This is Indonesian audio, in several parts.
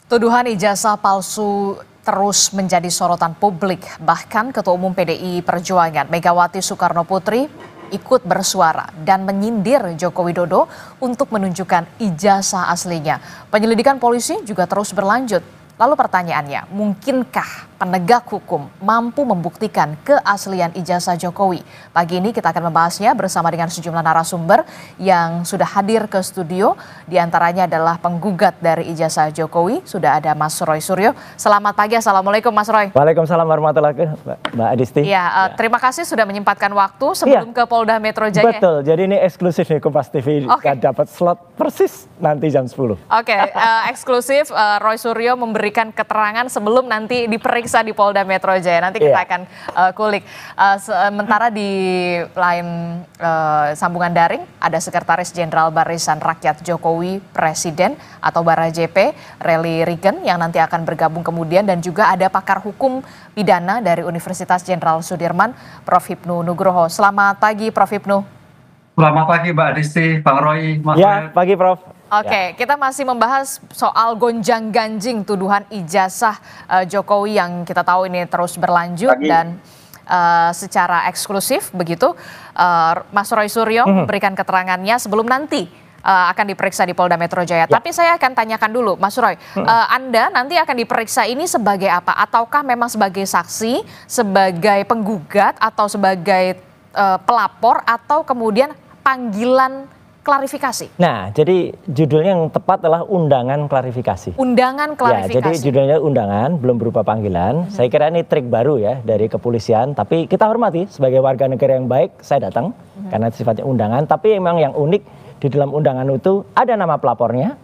Tuduhan ijazah palsu terus menjadi sorotan publik. Bahkan Ketua Umum PDI Perjuangan Megawati Soekarno Putri ikut bersuara dan menyindir Joko Widodo untuk menunjukkan ijazah aslinya. Penyelidikan polisi juga terus berlanjut. Lalu pertanyaannya, mungkinkah penegak hukum mampu membuktikan keaslian ijazah Jokowi? Pagi ini kita akan membahasnya bersama dengan sejumlah narasumber yang sudah hadir ke studio. Di antaranya adalah penggugat dari ijazah Jokowi. Sudah ada Mas Roy Suryo. Selamat pagi, Assalamualaikum Mas Roy. Waalaikumsalam warahmatullahi wabarakatuh, Mbak Adisti. Ya, terima kasih sudah menyempatkan waktu sebelum ke Polda Metro Jaya. Betul, jadi ini eksklusif nih Kompas TV. Kan dapat slot persis nanti jam 10. Oke, eksklusif Roy Suryo memberikan keterangan sebelum nanti diperiksa di Polda Metro Jaya. Nanti kita akan kulik. Sementara di lain sambungan daring ada Sekretaris Jenderal Barisan Rakyat Jokowi Presiden atau Bara-JP, Relly Regan yang nanti akan bergabung kemudian, dan juga ada pakar hukum pidana dari Universitas Jenderal Sudirman, Prof. Hipnu Nugroho. Selamat pagi Prof. Hipnu. Selamat pagi Mbak Adisti, Bang Roy, Mas Ya, pagi Prof. Oke, kita masih membahas soal gonjang-ganjing tuduhan ijazah Jokowi yang kita tahu ini terus berlanjut dan secara eksklusif begitu. Mas Roy Suryo memberikan keterangannya sebelum nanti akan diperiksa di Polda Metro Jaya. Tapi saya akan tanyakan dulu, Mas Roy, Anda nanti akan diperiksa ini sebagai apa? Ataukah memang sebagai saksi, sebagai penggugat, atau sebagai pelapor, atau kemudian panggilan klarifikasi? Nah, jadi judulnya yang tepat adalah undangan klarifikasi. Undangan klarifikasi. Ya, jadi judulnya undangan, belum berupa panggilan. Saya kira ini trik baru ya dari kepolisian, tapi kita hormati sebagai warga negara yang baik, saya datang karena sifatnya undangan. Tapi memang yang unik di dalam undangan itu ada nama pelapornya,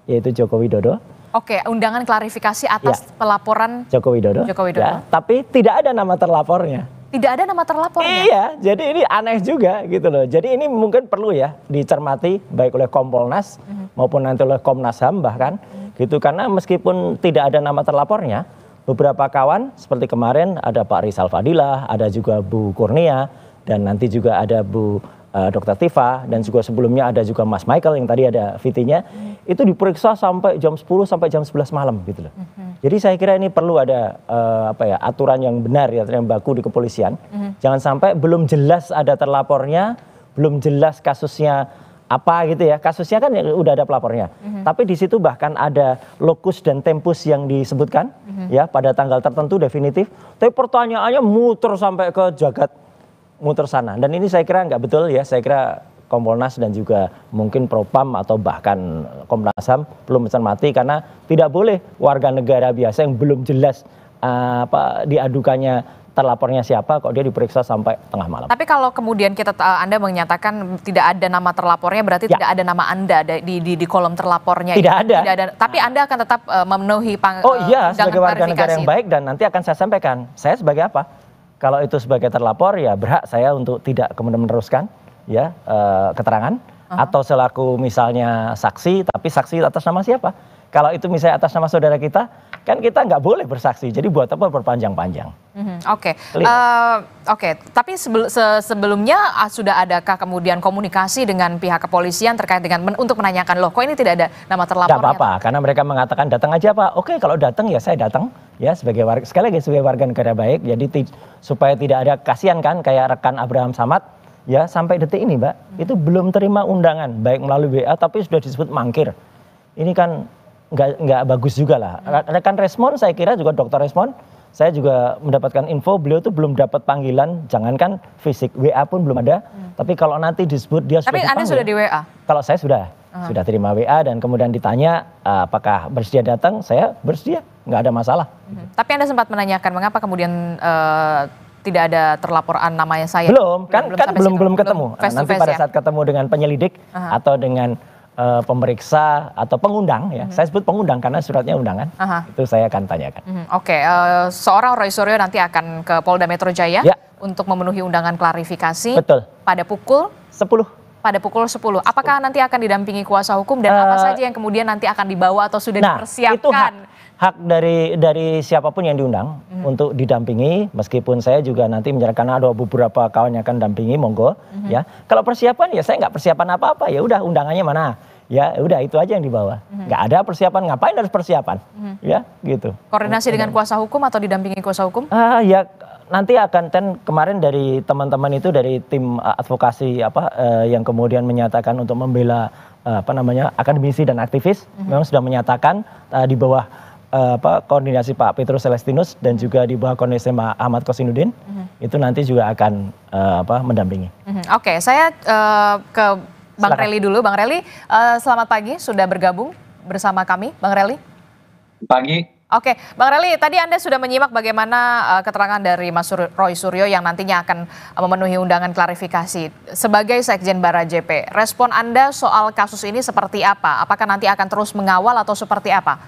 yaitu Joko Widodo. Oke, undangan klarifikasi atas pelaporan Joko Widodo. Ya, tapi tidak ada nama terlapornya. Tidak ada nama terlapornya. Iya, jadi ini aneh juga gitu loh. Jadi ini mungkin perlu ya dicermati baik oleh Kompolnas maupun nanti oleh Komnas HAM bahkan gitu, karena meskipun tidak ada nama terlapornya, beberapa kawan seperti kemarin ada Pak Rizal Fadilah, ada juga Bu Kurnia, dan nanti juga ada Bu Dr. Tifa, dan juga sebelumnya ada juga Mas Michael yang tadi ada VT-nya, itu diperiksa sampai jam 10 sampai jam 11 malam gitu loh. Jadi saya kira ini perlu ada aturan yang benar ya, yang baku di kepolisian. Jangan sampai belum jelas ada terlapornya, belum jelas kasusnya apa gitu ya. Kasusnya kan udah ada pelapornya. Tapi di situ bahkan ada lokus dan tempus yang disebutkan ya pada tanggal tertentu definitif. Tapi pertanyaannya muter sampai ke jagat muter sana, dan ini saya kira nggak betul ya. Saya kira Kompolnas dan juga mungkin Propam atau bahkan Komnas HAM belum mencermati, karena tidak boleh warga negara biasa yang belum jelas diadukannya terlapornya siapa kok dia diperiksa sampai tengah malam. Tapi kalau kemudian Anda menyatakan tidak ada nama terlapornya, berarti tidak ada nama Anda di kolom terlapornya. Tidak ada. Tidak ada. Tapi Anda akan tetap memenuhi sebagai warga negara yang baik, dan nanti akan saya sampaikan saya sebagai apa. Kalau itu sebagai terlapor ya berhak saya untuk tidak kemudian meneruskan ya keterangan, atau selaku misalnya saksi, tapi saksi atas nama siapa? Kalau itu misalnya atas nama saudara kita, kan kita nggak boleh bersaksi. Jadi buat apa berpanjang-panjang? Oke. Tapi sebelumnya sudah adakah kemudian komunikasi dengan pihak kepolisian terkait dengan untuk menanyakan, loh kok ini tidak ada nama terlapornya? Tidak apa-apa, karena mereka mengatakan datang aja Pak. Oke, kalau datang ya saya datang ya sebagai warga, sekali lagi sebagai warga negara baik. Jadi supaya tidak ada kasihan kan kayak rekan Abraham Samad ya, sampai detik ini Mbak itu belum terima undangan baik melalui WA tapi sudah disebut mangkir. Ini kan nggak bagus juga lah. Rekan Respon saya kira juga dokter Respon, saya juga mendapatkan info beliau tuh belum dapat panggilan, jangankan fisik, WA pun belum ada. Tapi kalau nanti disebut dia sudah dipanggil. Tapi Anda sudah di WA? Kalau saya sudah terima WA, dan kemudian ditanya apakah bersedia datang, saya bersedia, nggak ada masalah. Tapi Anda sempat menanyakan mengapa kemudian tidak ada terlaporan namanya saya? Belum ketemu. Nanti pada saat ketemu dengan penyelidik atau dengan pemeriksa atau pengundang ya, saya sebut pengundang karena suratnya undangan, itu saya akan tanyakan. Oke, seorang Roy Suryo nanti akan ke Polda Metro Jaya untuk memenuhi undangan klarifikasi. Betul. Pada pukul 10. Pada pukul 10. Apakah nanti akan didampingi kuasa hukum, dan apa saja yang kemudian nanti akan dibawa atau sudah dipersiapkan? Itu hak dari siapapun yang diundang untuk didampingi, meskipun saya juga nanti menyerahkan ada beberapa kawan yang akan dampingi, monggo ya. Kalau persiapan ya saya nggak persiapan apa-apa, ya udah undangannya mana Ya udah itu aja yang dibawa. Nggak ada persiapan, ngapain harus persiapan? Ya gitu. Koordinasi dengan kuasa hukum atau didampingi kuasa hukum? Ya nanti akan kemarin dari teman-teman itu dari tim advokasi yang kemudian menyatakan untuk membela akademisi dan aktivis memang sudah menyatakan di bawah koordinasi Pak Petrus Celestinus dan juga di bawah koordinasi Ahmad Kosinudin itu nanti juga akan mendampingi. Oke, saya ke Bang Rely dulu. Bang Rely, selamat pagi, sudah bergabung bersama kami, Bang Rely. Pagi. Oke, Bang Rely, tadi Anda sudah menyimak bagaimana keterangan dari Mas Roy Suryo yang nantinya akan memenuhi undangan klarifikasi. Sebagai Sekjen Barajp, respon Anda soal kasus ini seperti apa? Apakah nanti akan terus mengawal atau seperti apa?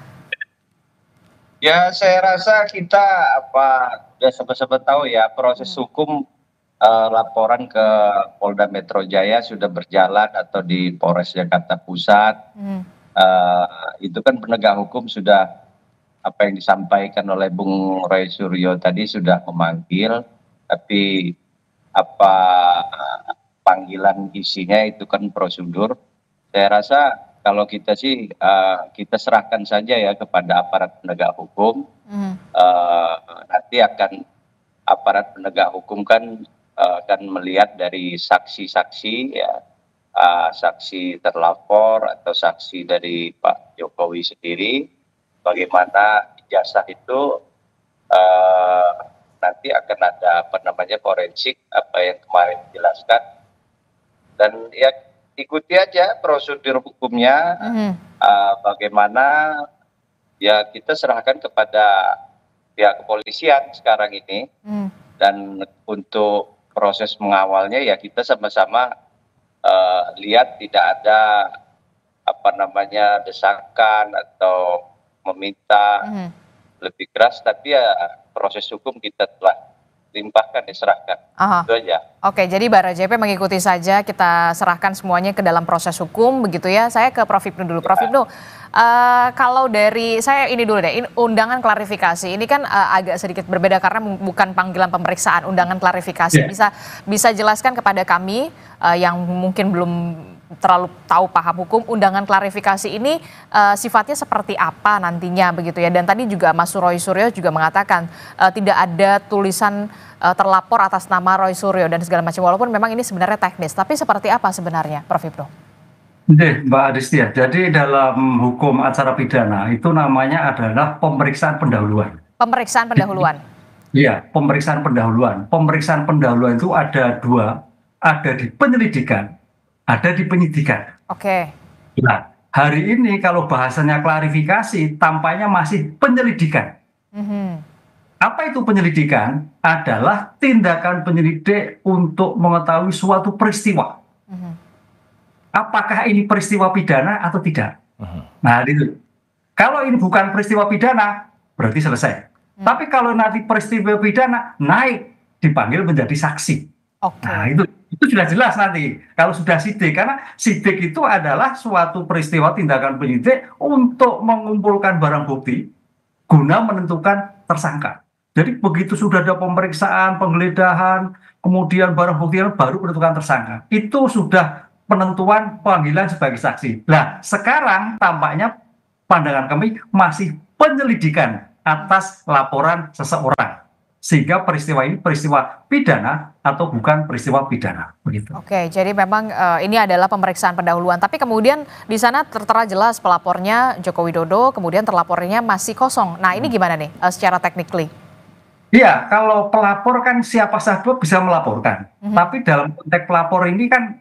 Ya, saya rasa kita udah sama-sama tahu ya proses hukum laporan ke Polda Metro Jaya sudah berjalan atau di Polres Jakarta Pusat. Itu kan penegak hukum sudah apa yang disampaikan oleh Bung Roy Suryo tadi sudah memanggil, tapi apa panggilan isinya itu kan prosedur. Saya rasa kalau kita sih kita serahkan saja ya kepada aparat penegak hukum. Nanti akan aparat penegak hukum kan akan melihat dari saksi-saksi ya, saksi terlapor atau saksi dari Pak Jokowi sendiri, bagaimana ijazah itu nanti akan ada forensik apa yang kemarin dijelaskan, dan ya ikuti aja prosedur hukumnya. Bagaimana ya kita serahkan kepada pihak kepolisian sekarang ini, dan untuk proses mengawalnya ya kita sama-sama lihat tidak ada desakan atau meminta lebih keras, tapi ya proses hukum kita telah limpahkan, diserahkan. Itu aja. Oke, jadi Barajp mengikuti saja, kita serahkan semuanya ke dalam proses hukum begitu ya. Saya ke Prof Ibnu dulu. Prof Ibnu, kalau dari saya ini dulu deh, undangan klarifikasi ini kan agak sedikit berbeda karena bukan panggilan pemeriksaan, undangan klarifikasi. Bisa jelaskan kepada kami yang mungkin belum terlalu tahu paham hukum, undangan klarifikasi ini sifatnya seperti apa nantinya begitu ya. Dan tadi juga Mas Roy Suryo juga mengatakan tidak ada tulisan terlapor atas nama Roy Suryo dan segala macam, walaupun memang ini sebenarnya teknis, tapi seperti apa sebenarnya, Prof Ibnu? Mbak Adistia, jadi dalam hukum acara pidana itu namanya adalah pemeriksaan pendahuluan. Pemeriksaan pendahuluan? Iya, pemeriksaan pendahuluan. Pemeriksaan pendahuluan itu ada dua, ada di penyelidikan, ada di penyidikan. Oke. Nah, hari ini kalau bahasanya klarifikasi, tampaknya masih penyelidikan. Apa itu penyelidikan? Adalah tindakan penyelidik untuk mengetahui suatu peristiwa. Apakah ini peristiwa pidana atau tidak? Nah, itu. Kalau ini bukan peristiwa pidana, berarti selesai. Tapi kalau nanti peristiwa pidana naik, dipanggil menjadi saksi. Nah, itu sudah jelas nanti. Kalau sudah sidik, karena sidik itu adalah suatu peristiwa tindakan penyidik untuk mengumpulkan barang bukti guna menentukan tersangka. Jadi begitu sudah ada pemeriksaan, penggeledahan, kemudian barang bukti baru penentukan tersangka. Itu sudah penentuan panggilan sebagai saksi. Nah, sekarang tampaknya pandangan kami masih penyelidikan atas laporan seseorang. Sehingga peristiwa ini peristiwa pidana atau bukan peristiwa pidana. Begitu. Oke, jadi memang ini adalah pemeriksaan pendahuluan. Tapi kemudian di sana tertera jelas pelapornya Joko Widodo, kemudian terlapornya masih kosong. Nah, ini gimana nih secara technically? Iya, kalau pelapor kan siapa saja bisa melaporkan. Tapi dalam konteks pelapor ini kan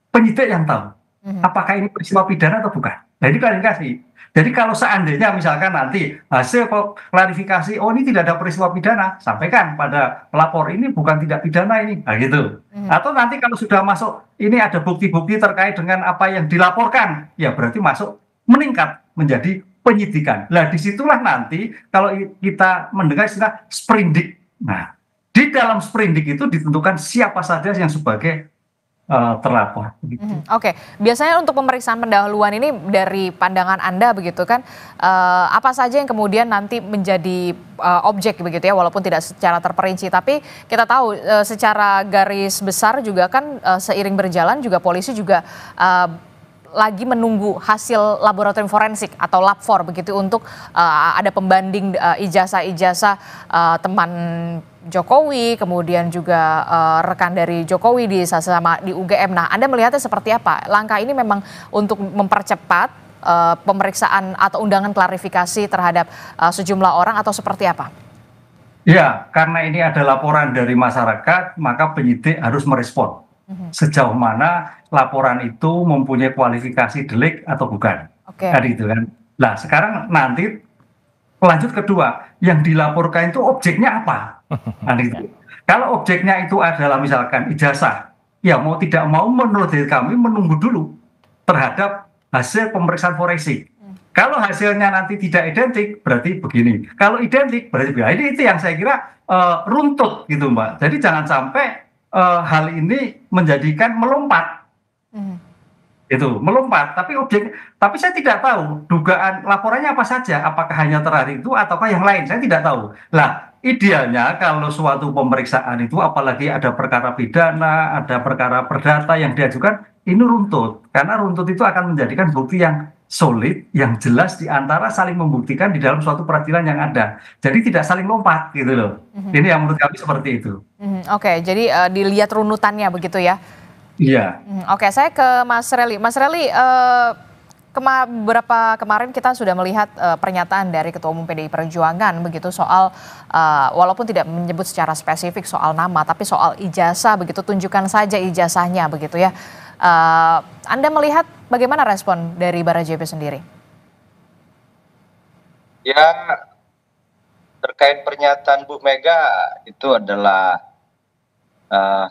penyidik yang tahu apakah ini peristiwa pidana atau bukan. Nah, ini klarifikasi. Jadi kalau seandainya misalkan nanti hasil klarifikasi, oh ini tidak ada peristiwa pidana, sampaikan pada pelapor ini bukan tidak pidana ini, nah gitu. Atau nanti kalau sudah masuk, ini ada bukti-bukti terkait dengan apa yang dilaporkan, ya berarti masuk meningkat menjadi penyidikan. Nah, disitulah nanti kalau kita mendengar istilah sprindik. Nah, di dalam sprindik itu ditentukan siapa saja yang sebagai terlapor. Oke, biasanya untuk pemeriksaan pendahuluan ini dari pandangan Anda begitu kan, apa saja yang kemudian nanti menjadi objek begitu ya, walaupun tidak secara terperinci, tapi kita tahu secara garis besar juga kan seiring berjalan juga polisi juga lagi menunggu hasil laboratorium forensik atau lab-for begitu untuk ada pembanding ijazah-ijazah teman Jokowi, kemudian juga rekan dari Jokowi di UGM. Nah, Anda melihatnya seperti apa? Langkah ini memang untuk mempercepat pemeriksaan atau undangan klarifikasi terhadap sejumlah orang atau seperti apa? Ya, karena ini ada laporan dari masyarakat, maka penyidik harus merespon sejauh mana laporan itu mempunyai kualifikasi delik atau bukan. Kan gitu kan. Nah, sekarang nanti lanjut kedua, yang dilaporkan itu objeknya apa? Nah, gitu. Kalau objeknya itu adalah misalkan ijazah, ya mau tidak mau menurut kami menunggu dulu terhadap hasil pemeriksaan forensik. Kalau hasilnya nanti tidak identik, berarti begini. Kalau identik, berarti begini. Itu yang saya kira runtut gitu, Mbak. Jadi jangan sampai hal ini menjadikan melompat. Itu melompat, tapi saya tidak tahu dugaan laporannya apa saja, apakah hanya terhadap itu ataukah yang lain, saya tidak tahu. Lah, idealnya kalau suatu pemeriksaan itu apalagi ada perkara pidana, ada perkara perdata yang diajukan, ini runtut, karena runtut itu akan menjadikan bukti yang solid, yang jelas di antara saling membuktikan di dalam suatu peradilan yang ada. Jadi tidak saling lompat gitu loh. Ini yang menurut kami seperti itu. Oke, jadi dilihat runutannya begitu ya. Iya. Oke, saya ke Mas Relly. Mas Relly, kemarin kita sudah melihat pernyataan dari Ketua Umum PDI Perjuangan begitu soal walaupun tidak menyebut secara spesifik soal nama, tapi soal ijazah begitu, tunjukkan saja ijazahnya begitu ya. Anda melihat bagaimana respon dari Barajp sendiri? Ya, terkait pernyataan Bu Mega itu adalah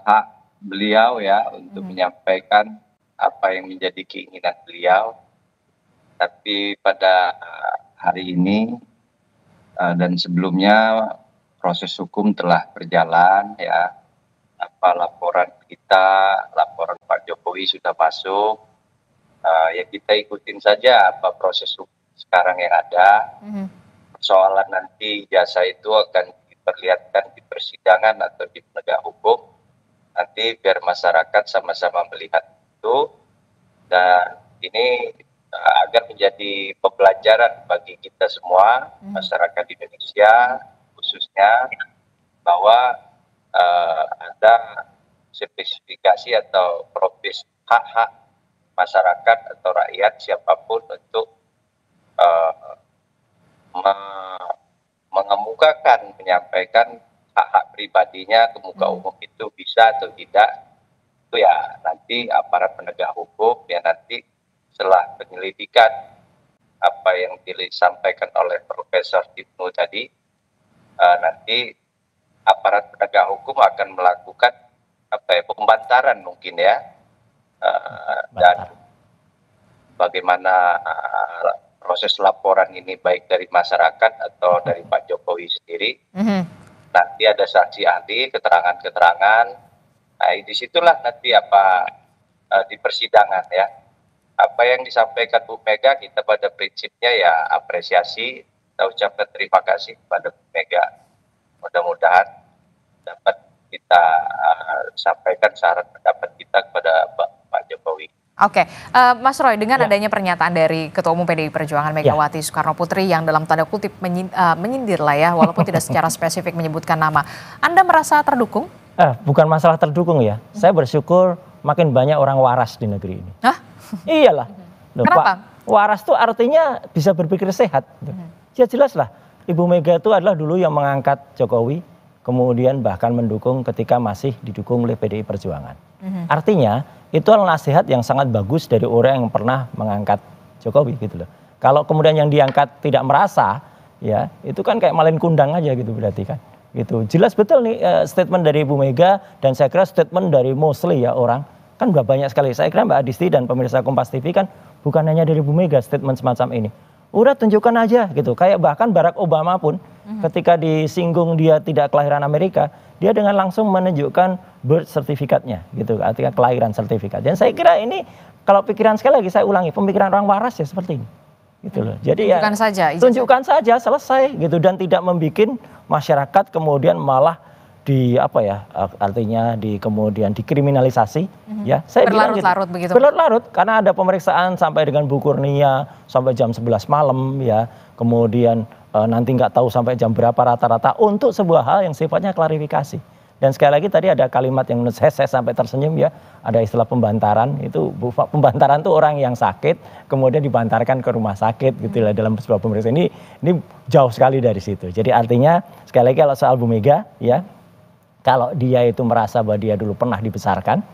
hak beliau ya untuk menyampaikan apa yang menjadi keinginan beliau. Tapi pada hari ini dan sebelumnya proses hukum telah berjalan ya. Apa laporan kita, laporan Pak Jokowi sudah masuk. Ya kita ikutin saja apa proses hukum sekarang yang ada. Persoalan nanti jasa itu akan diperlihatkan di persidangan atau di penegak hukum. Nanti biar masyarakat sama-sama melihat itu, dan ini agar menjadi pembelajaran bagi kita semua, masyarakat Indonesia khususnya, bahwa ada spesifikasi atau profil hak-hak masyarakat atau rakyat siapapun untuk mengemukakan, menyampaikan hak-hak pribadinya ke muka umum itu bisa atau tidak, itu ya nanti aparat penegak hukum ya nanti setelah penyelidikan apa yang disampaikan oleh Profesor Ibnu tadi, nanti aparat penegak hukum akan melakukan pembantaran mungkin ya, dan bagaimana proses laporan ini baik dari masyarakat atau dari Pak Jokowi sendiri. Nanti ada saksi ahli, keterangan-keterangan. Nah, disitulah nanti apa di persidangan ya. Apa yang disampaikan Bu Mega, kita pada prinsipnya ya apresiasi, kita ucapkan terima kasih kepada Bu Mega. Mudah-mudahan dapat kita sampaikan saran pendapat kita kepada Pak Jokowi. Oke, Mas Roy, dengan adanya pernyataan dari Ketua Umum PDI Perjuangan Megawati Soekarno Putri yang dalam tanda kutip menyindir lah ya, walaupun tidak secara spesifik menyebutkan nama, Anda merasa terdukung? Bukan masalah terdukung ya, saya bersyukur makin banyak orang waras di negeri ini. Hah? Iyalah. Loh, kenapa? Pak, waras itu artinya bisa berpikir sehat. Ya jelas lah, Ibu Mega itu adalah dulu yang mengangkat Jokowi, kemudian bahkan mendukung ketika masih didukung oleh PDI Perjuangan. Artinya itu adalah nasihat yang sangat bagus dari orang yang pernah mengangkat Jokowi gitu loh. Kalau kemudian yang diangkat tidak merasa, ya itu kan kayak malin kundang aja gitu berarti kan. Gitu. Jelas betul nih statement dari Ibu Mega, dan saya kira statement dari mostly ya orang kan udah banyak sekali. Saya kira Mbak Adisti dan pemirsa Kompas TV kan bukan hanya dari Ibu Mega statement semacam ini. Udah tunjukkan aja gitu. Kayak bahkan Barack Obama pun ketika disinggung dia tidak kelahiran Amerika, dia dengan langsung menunjukkan birth certificate-nya gitu, artinya kelahiran sertifikat. Dan saya kira ini kalau pikiran, sekali lagi saya ulangi, pemikiran orang waras ya seperti ini. Gitu loh. Jadi tunjukkan saja, tunjukkan saja selesai gitu, dan tidak membuat masyarakat kemudian malah artinya kemudian dikriminalisasi, ya saya bilang gitu. Berlarut-larut begitu. Berlarut-larut karena ada pemeriksaan sampai dengan Bu Kurnia sampai jam 11 malam, ya. Kemudian nanti nggak tahu sampai jam berapa rata-rata untuk sebuah hal yang sifatnya klarifikasi. Dan sekali lagi tadi ada kalimat yang menurut saya sampai tersenyum, ya, ada istilah pembantaran. Itu pembantaran tuh orang yang sakit kemudian dibantarkan ke rumah sakit gitu lah dalam sebuah pemeriksaan. Ini jauh sekali dari situ. Jadi artinya sekali lagi kalau soal Bu Mega, ya, kalau dia itu merasa bahwa dia dulu pernah dibesarkan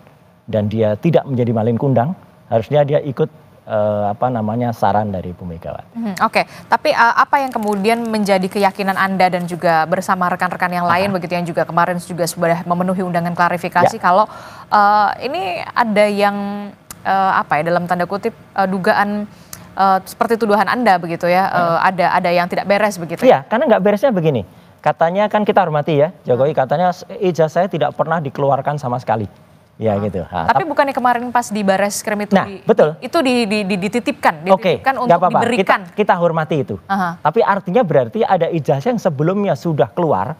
dan dia tidak menjadi malin kundang, harusnya dia ikut saran dari Bu Megawati. Oke, tapi apa yang kemudian menjadi keyakinan Anda dan juga bersama rekan-rekan yang lain begitu yang juga kemarin juga sudah memenuhi undangan klarifikasi kalau ini ada yang dalam tanda kutip dugaan seperti tuduhan Anda begitu ya, ada yang tidak beres begitu. Iya, karena nggak beresnya begini. Katanya kan kita hormati ya, Jokowi katanya ijazah saya tidak pernah dikeluarkan sama sekali. Ya gitu. Tapi bukannya kemarin pas di Bareskrim itu betul. Itu dititipkan Oke, untuk diberikan. Kita hormati itu. Tapi artinya berarti ada ijazah yang sebelumnya sudah keluar.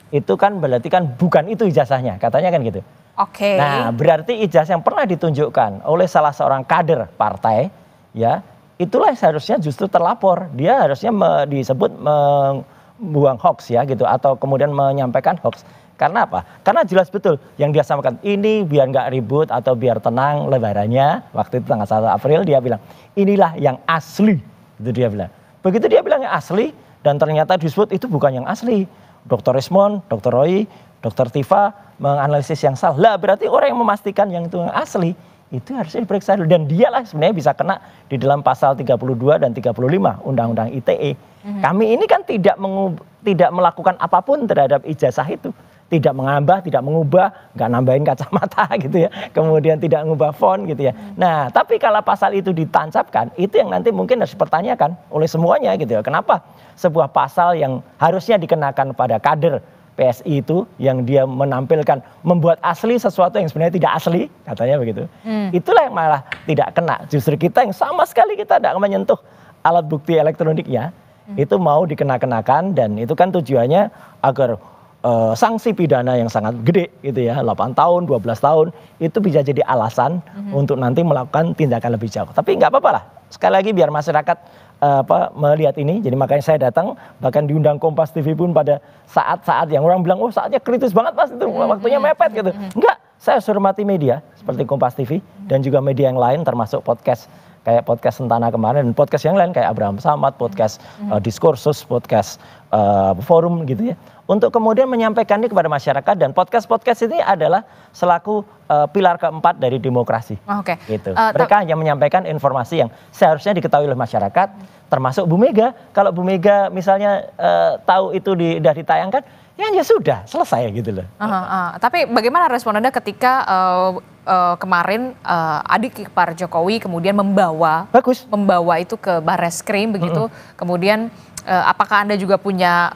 Itu kan berarti kan bukan itu ijazahnya, katanya kan gitu. Oke. Nah, berarti ijazah yang pernah ditunjukkan oleh salah seorang kader partai, ya, itulah seharusnya justru terlapor. Dia harusnya disebut membuang hoax, ya gitu, atau kemudian menyampaikan hoax. Karena apa? Karena jelas betul yang dia sampaikan ini biar nggak ribut atau biar tenang lebarannya. Waktu itu tanggal 1 April dia bilang inilah yang asli. Itu dia bilang. Begitu dia bilang yang asli dan ternyata disebut itu bukan yang asli. Dr. Rismond, Dr. Roy, Dr. Tifa menganalisis yang salah. Lah berarti orang yang memastikan yang itu yang asli itu harusnya diperiksa dulu. Dan dialah sebenarnya bisa kena di dalam pasal 32 dan 35 Undang-Undang ITE. Kami ini kan tidak melakukan apapun terhadap ijazah itu. Tidak menambah, tidak mengubah, nggak nambahin kacamata gitu ya. Kemudian tidak mengubah font gitu ya. Nah, tapi kalau pasal itu ditancapkan, itu yang nanti mungkin harus dipertanyakan oleh semuanya gitu ya. Kenapa sebuah pasal yang harusnya dikenakan pada kader PSI itu, yang dia menampilkan, membuat asli sesuatu yang sebenarnya tidak asli, katanya begitu. Itulah yang malah tidak kena. Justru kita yang sama sekali kita tidak menyentuh alat bukti elektroniknya, itu mau dikenakan dan itu kan tujuannya agar sanksi pidana yang sangat gede gitu ya, 8 tahun, 12 tahun, itu bisa jadi alasan untuk nanti melakukan tindakan lebih jauh. Tapi nggak apa-apa lah, sekali lagi biar masyarakat melihat ini, jadi makanya saya datang, bahkan diundang Kompas TV pun pada saat-saat yang orang bilang, oh saatnya kritis banget Mas, itu waktunya mepet gitu. Enggak, saya hormati media seperti Kompas TV dan juga media yang lain termasuk podcast, kayak podcast Sentana kemarin, dan podcast yang lain kayak Abraham Samad, podcast Diskursus, podcast Forum gitu ya. Untuk kemudian menyampaikan ini kepada masyarakat, dan podcast-podcast ini adalah selaku pilar keempat dari demokrasi. Gitu. Mereka hanya menyampaikan informasi yang seharusnya diketahui oleh masyarakat, termasuk Bu Mega. Kalau Bu Mega misalnya tahu itu sudah ditayangkan, ya sudah selesai gitu loh. Tapi bagaimana respon Anda ketika kemarin adik ipar Jokowi kemudian membawa itu ke Bareskrim begitu, kemudian apakah Anda juga punya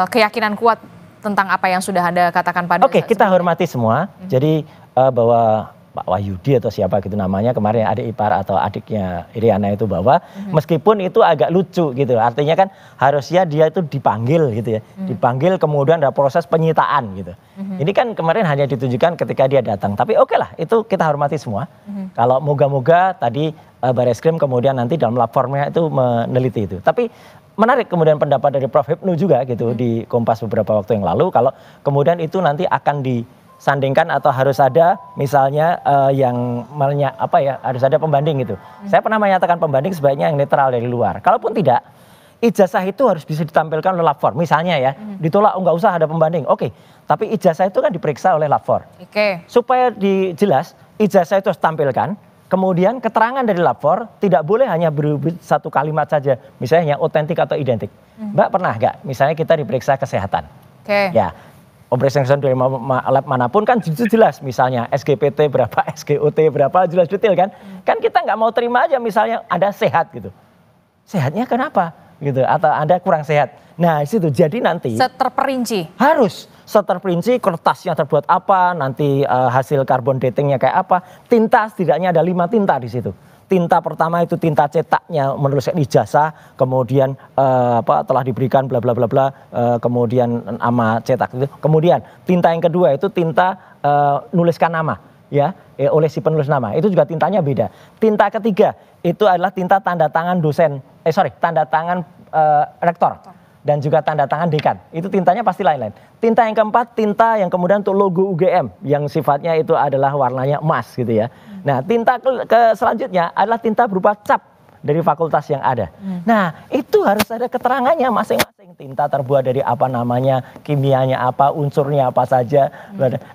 keyakinan kuat tentang apa yang sudah Anda katakan pada kita hormati semua. Jadi bahwa Pak Wahyudi atau siapa gitu namanya kemarin adik ipar atau adiknya Iriana itu bawa, meskipun itu agak lucu gitu. Artinya kan harusnya dia itu dipanggil gitu ya. Dipanggil kemudian ada proses penyitaan gitu. Ini kan kemarin hanya ditunjukkan ketika dia datang. Tapi oke lah, itu kita hormati semua. Kalau moga-moga tadi Bareskrim kemudian nanti dalam lapornya itu meneliti itu. Tapi menarik kemudian pendapat dari Prof. Hipnu juga gitu di Kompas beberapa waktu yang lalu, kalau kemudian itu nanti akan disandingkan atau harus ada misalnya harus ada pembanding gitu. Saya pernah menyatakan pembanding sebaiknya yang netral dari luar. Kalaupun tidak, ijazah itu harus bisa ditampilkan oleh lapor. Misalnya ya, ditolak nggak usah ada pembanding. Tapi ijazah itu kan diperiksa oleh lapor. Supaya jelas, ijazah itu harus tampilkan. Kemudian keterangan dari lapor tidak boleh hanya berubah satu kalimat saja, misalnya yang otentik atau identik. Mbak pernah nggak? Misalnya kita diperiksa kesehatan, ya operasi dari lab manapun kan jelas, misalnya SGPT berapa, SGOT berapa, jelas detail kan? Kan kita nggak mau terima aja misalnya Anda sehat gitu, sehatnya kenapa gitu, atau Anda kurang sehat. Nah situ jadi nanti terperinci, harus terperinci kertasnya terbuat apa, nanti hasil carbon datingnya kayak apa, tinta setidaknya ada 5 tinta di situ. tinta pertama itu tinta cetaknya menuliskan ijazah, kemudian telah diberikan bla bla bla bla, kemudian nama cetak itu. Kemudian tinta yang kedua itu tinta nuliskan nama, ya, oleh si penulis nama. Itu juga tintanya beda. Tinta ketiga itu adalah tinta tanda tangan tanda tangan rektor dan juga tanda tangan dekan. Itu tintanya pasti lain-lain. Tinta yang keempat, tinta yang kemudian untuk logo UGM yang sifatnya itu adalah warnanya emas gitu ya. Nah, tinta selanjutnya adalah tinta berupa cap dari fakultas yang ada. Nah, itu harus ada keterangannya masing-masing. Tinta terbuat dari apa namanya, kimianya apa, unsurnya apa saja.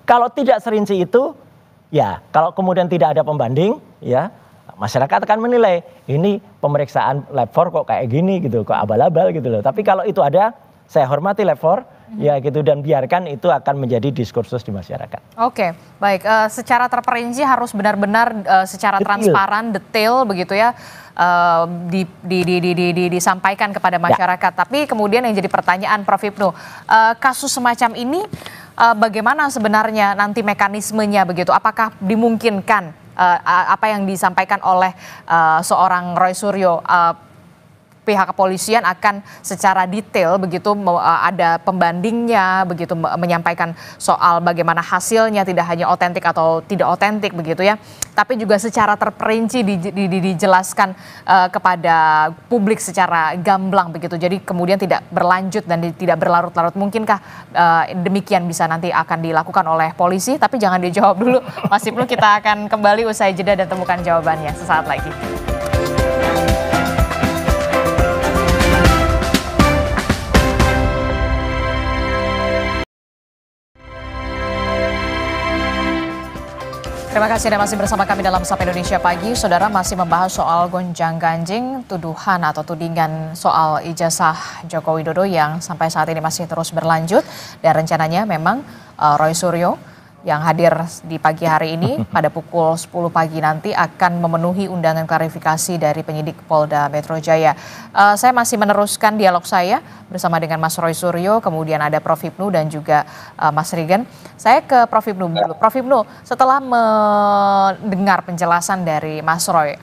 Kalau tidak serinci itu, ya kalau kemudian tidak ada pembanding, ya masyarakat akan menilai ini pemeriksaan lab 4 kok kayak gini gitu, kok abal-abal gitu loh. Tapi kalau itu ada, saya hormati lab 4, ya gitu, dan biarkan itu akan menjadi diskursus di masyarakat. Oke, baik. Secara terperinci harus benar-benar secara transparan, detail begitu ya, disampaikan kepada masyarakat. Tapi kemudian yang jadi pertanyaan Prof. Hipnu, kasus semacam ini bagaimana sebenarnya nanti mekanismenya begitu? Apakah dimungkinkan apa yang disampaikan oleh seorang Roy Suryo, pihak kepolisian akan secara detail begitu ada pembandingnya begitu, menyampaikan soal bagaimana hasilnya, tidak hanya otentik atau tidak otentik begitu ya, tapi juga secara terperinci dijelaskan kepada publik secara gamblang begitu, jadi kemudian tidak berlanjut dan tidak berlarut-larut. Mungkinkah demikian bisa nanti akan dilakukan oleh polisi? Tapi jangan dijawab dulu Mas Hipnu, kita akan kembali usai jeda dan temukan jawabannya sesaat lagi. Terima kasih Anda masih bersama kami dalam Sapa Indonesia Pagi. Saudara, masih membahas soal gonjang-ganjing tuduhan atau tudingan soal ijazah Joko Widodo yang sampai saat ini masih terus berlanjut. Dan rencananya memang Roy Suryo yang hadir di pagi hari ini pada pukul 10 pagi nanti akan memenuhi undangan klarifikasi dari penyidik Polda Metro Jaya. Saya masih meneruskan dialog saya bersama dengan Mas Roy Suryo, kemudian ada Prof. Hipnu dan juga Mas Rigen. Saya ke Prof. Hipnu dulu. Prof. Hipnu, setelah mendengar penjelasan dari Mas Roy,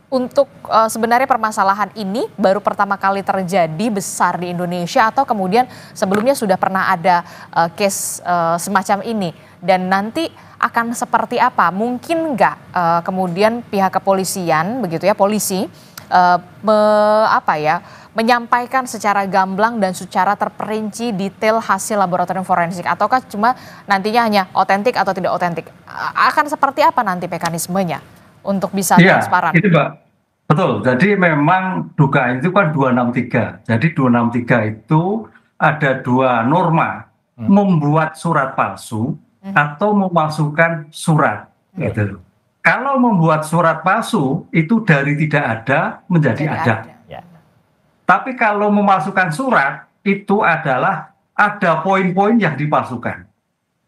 untuk sebenarnya permasalahan ini baru pertama kali terjadi besar di Indonesia atau kemudian sebelumnya sudah pernah ada case semacam ini, dan nanti akan seperti apa? Mungkin nggak kemudian pihak kepolisian begitu ya, polisi menyampaikan secara gamblang dan secara terperinci detail hasil laboratorium forensik, ataukah cuma nantinya hanya otentik atau tidak otentik? Akan seperti apa nanti mekanismenya untuk bisa transparan? Itu Mbak, betul. Jadi memang dugaan itu kan 263. Jadi 263 itu ada dua norma, membuat surat palsu atau memalsukan surat. Gitu. Kalau membuat surat palsu itu dari tidak ada menjadi ada. Tapi kalau memalsukan surat itu adalah ada poin-poin yang dipalsukan.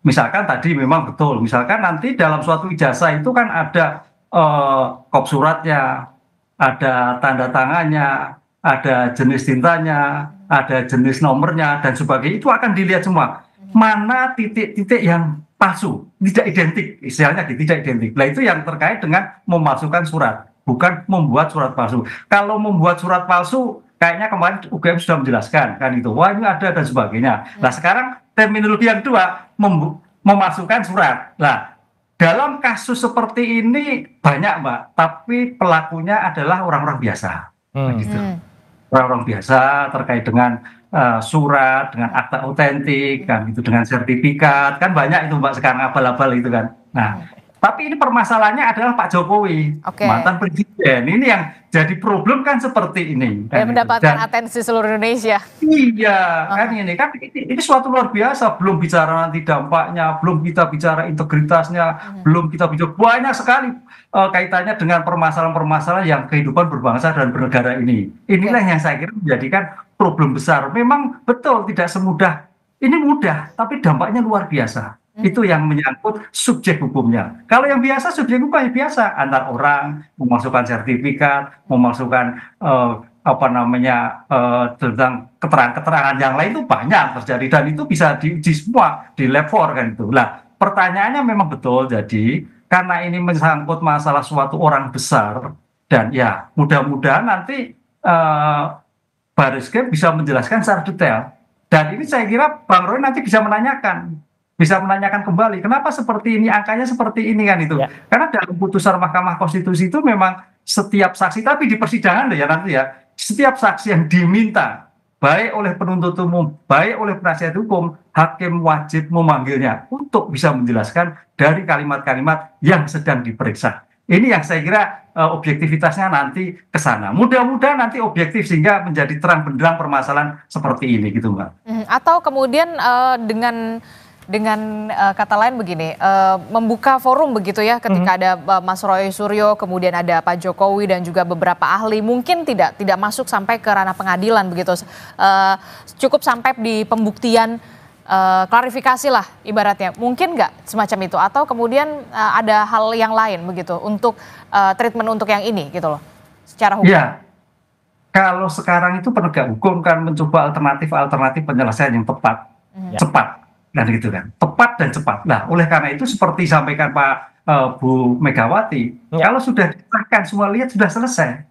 Misalkan tadi memang betul, misalkan nanti dalam suatu ijazah itu kan ada kop suratnya, ada tanda tangannya, ada jenis tintanya, ada jenis nomornya dan sebagainya, itu akan dilihat semua. Mana titik-titik yang palsu, tidak identik, istilahnya tidak identik. Nah, itu yang terkait dengan memalsukan surat, bukan membuat surat palsu. Kalau membuat surat palsu, kayaknya kemarin UGM sudah menjelaskan kan itu, wah ini ada dan sebagainya. Nah, sekarang terminologi yang kedua, memasukkan surat. Nah, dalam kasus seperti ini banyak Mbak, tapi pelakunya adalah orang-orang biasa. Gitu. Orang-orang biasa terkait dengan surat, dengan akta otentik, kan gitu, dengan sertifikat, kan banyak itu Mbak sekarang abal-abal itu kan. Nah, tapi ini permasalahannya adalah Pak Jokowi, mantan presiden. Ini yang jadi problem kan seperti ini. Dan mendapatkan atensi seluruh Indonesia. Iya, kan ini suatu luar biasa. Belum bicara nanti dampaknya, belum kita bicara integritasnya, belum kita bicara banyak sekali kaitannya dengan permasalahan-permasalahan yang kehidupan berbangsa dan bernegara ini. Inilah yang saya kira menjadikan problem besar. Memang betul tidak semudah, ini mudah, tapi dampaknya luar biasa. Itu yang menyangkut subjek hukumnya. Kalau yang biasa, subjek hukumnya biasa, antar orang, memasukkan sertifikat, memasukkan tentang keterangan-keterangan yang lain itu banyak terjadi, dan itu bisa diuji semua di lab 4 kan itu. Nah, pertanyaannya memang betul, jadi karena ini menyangkut masalah suatu orang besar, dan ya mudah-mudahan nanti Baris Krim bisa menjelaskan secara detail. Dan ini saya kira Bang Roy nanti bisa menanyakan kembali kenapa seperti ini, angkanya seperti ini kan itu. Ya. Karena dalam putusan Mahkamah Konstitusi itu memang setiap saksi, tapi di persidangan ya nanti ya, setiap saksi yang diminta baik oleh penuntut umum, baik oleh penasihat hukum, hakim wajib memanggilnya untuk bisa menjelaskan dari kalimat-kalimat yang sedang diperiksa. Ini yang saya kira objektivitasnya nanti ke sana. Mudah-mudahan nanti objektif sehingga menjadi terang benderang permasalahan seperti ini gitu, Mbak. Atau kemudian dengan kata lain begini, membuka forum begitu ya, ketika ada Mas Roy Suryo, kemudian ada Pak Jokowi dan juga beberapa ahli, mungkin tidak masuk sampai ke ranah pengadilan begitu, cukup sampai di pembuktian, klarifikasi lah ibaratnya, mungkin nggak semacam itu, atau kemudian ada hal yang lain begitu untuk treatment untuk yang ini gitu loh, secara hukum. Iya, kalau sekarang itu penegak hukum kan mencoba alternatif penyelesaian yang tepat, cepat. Dan gitu kan, tepat dan cepat. Nah, oleh karena itu seperti sampaikan Pak Bu Megawati, kalau sudah disahkan semua lihat sudah selesai,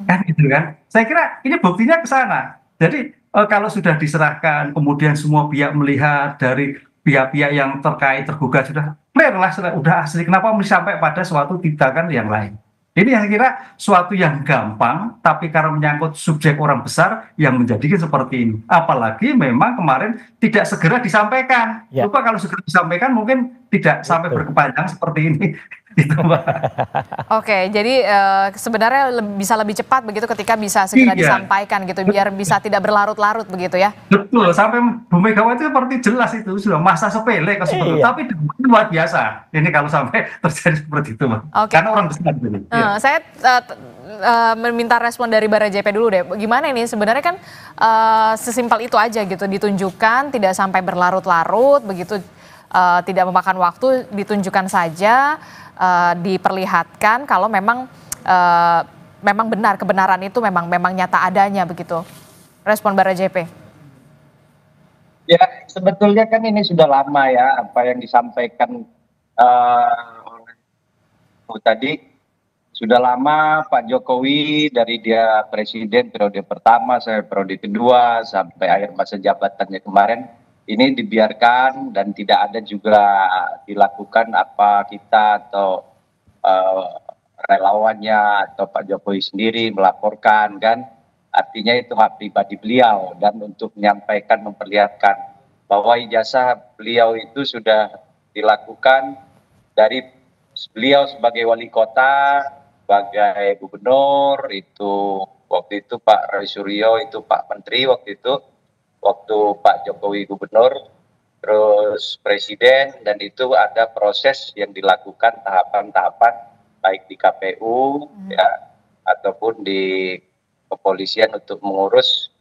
kan gitu kan. Saya kira ini buktinya ke sana. Jadi kalau sudah diserahkan, kemudian semua pihak melihat dari pihak-pihak yang terkait tergugat sudah clear lah, sudah asli. Kenapa mesti sampai pada suatu tindakan yang lain? Ini yang kira suatu yang gampang, tapi karena menyangkut subjek orang besar yang menjadikan seperti ini. Apalagi memang kemarin tidak segera disampaikan. Lupa kalau segera disampaikan mungkin tidak sampai berkepanjangan seperti ini. Gitu, Mbak. Oke, jadi sebenarnya bisa lebih cepat begitu ketika bisa segera disampaikan gitu, biar bisa tidak berlarut-larut begitu ya. Betul, sampai Bu Megawati seperti jelas itu sudah masa sepele ke seperti itu, tapi luar biasa. Ini kalau sampai terjadi seperti itu, Mbak. Karena orang besar gitu. Saya meminta respon dari Barajp dulu deh. Gimana ini sebenarnya kan sesimpel itu aja gitu, ditunjukkan tidak sampai berlarut-larut begitu, tidak memakan waktu, ditunjukkan saja, diperlihatkan kalau memang benar, kebenaran itu memang nyata adanya begitu. Respon Barajp. Ya, sebetulnya kan ini sudah lama ya apa yang disampaikan oleh tadi. Sudah lama Pak Jokowi dari dia presiden periode pertama sampai periode kedua sampai akhir masa jabatannya kemarin ini dibiarkan dan tidak ada juga dilakukan apa kita atau relawannya atau Pak Jokowi sendiri melaporkan kan, artinya itu hak pribadi beliau dan untuk menyampaikan memperlihatkan bahwa ijazah beliau itu sudah dilakukan dari beliau sebagai wali kota, sebagai gubernur, itu waktu itu Pak Roy Suryo itu Pak Menteri waktu itu, waktu Pak Jokowi gubernur, terus presiden, dan itu ada proses yang dilakukan tahapan-tahapan baik di KPU ya ataupun di kepolisian untuk mengurus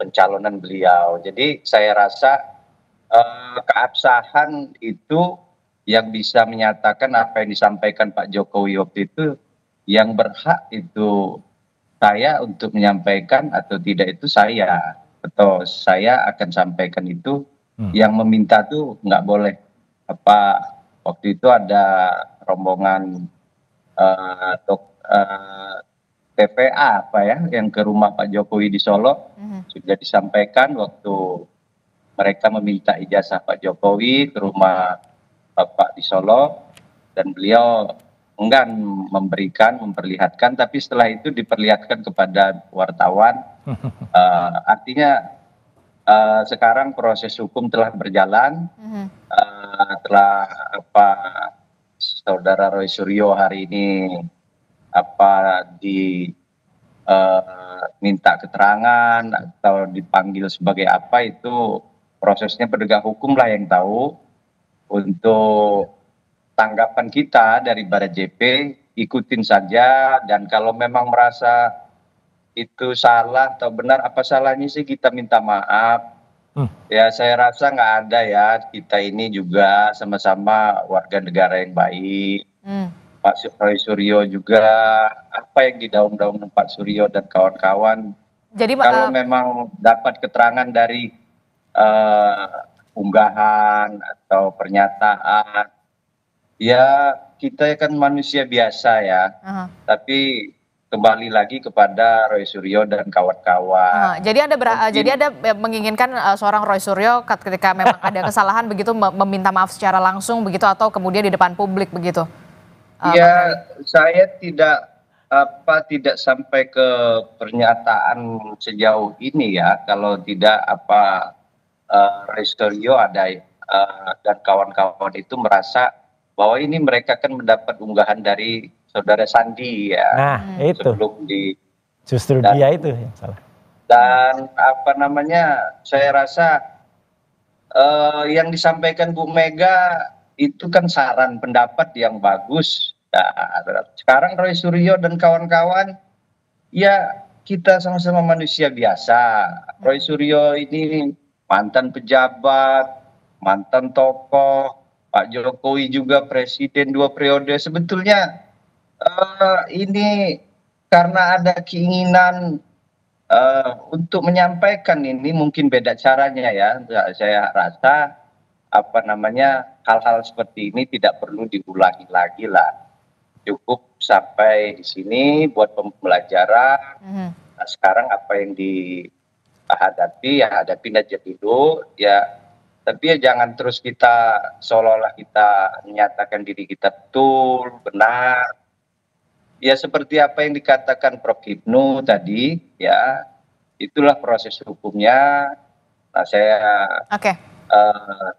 pencalonan beliau. Jadi saya rasa keabsahan itu yang bisa menyatakan apa yang disampaikan Pak Jokowi waktu itu, yang berhak itu saya untuk menyampaikan atau tidak itu saya, atau saya akan sampaikan itu, yang meminta tuh nggak boleh. Apa waktu itu ada rombongan TPA apa ya yang ke rumah Pak Jokowi di Solo, sudah disampaikan waktu mereka meminta ijazah Pak Jokowi ke rumah Bapak di Solo, dan beliau enggan memperlihatkan, tapi setelah itu diperlihatkan kepada wartawan. Artinya sekarang proses hukum telah berjalan, telah saudara Roy Suryo hari ini minta keterangan atau dipanggil sebagai apa, itu prosesnya penegak hukum lah yang tahu. Untuk tanggapan kita dari Barajp, ikutin saja, dan kalau memang merasa itu salah atau benar, apa salahnya sih kita minta maaf. Ya saya rasa nggak ada ya, kita ini juga sama-sama warga negara yang baik. Pak Roy Suryo juga, apa yang didaung-daung Pak Suryo dan kawan-kawan, jadi kalau memang dapat keterangan dari unggahan atau pernyataan Ya, kita kan manusia biasa ya, Aha. tapi kembali lagi kepada Roy Suryo dan kawan-kawan. Jadi Mungkin Anda menginginkan seorang Roy Suryo ketika memang ada kesalahan begitu meminta maaf secara langsung begitu atau kemudian di depan publik begitu, Bang ya, Roy? saya tidak sampai ke pernyataan sejauh ini ya, kalau tidak Roy Suryo dan kawan-kawan itu merasa bahwa ini mereka kan mendapat unggahan dari saudara Sandi ya Nah, itu sebelum di justru dan dia itu yang salah. dan saya rasa yang disampaikan Bu Mega itu kan saran pendapat yang bagus. Nah, sekarang Roy Suryo dan kawan-kawan ya kita sama-sama manusia biasa. Roy Suryo ini mantan pejabat, mantan tokoh, Pak Jokowi juga presiden 2 periode. Sebetulnya ini karena ada keinginan untuk menyampaikan ini mungkin beda caranya ya. Saya rasa hal-hal seperti ini tidak perlu diulangi lagi lah. Cukup sampai di sini buat pembelajaran. Mhm. Nah, sekarang apa yang dihadapi ya hadapin aja dulu ya. Tapi ya jangan terus kita seolah-olah kita menyatakan diri kita betul, benar. Ya seperti apa yang dikatakan Prof. Hipnu tadi ya, itulah proses hukumnya. Nah, saya Oke.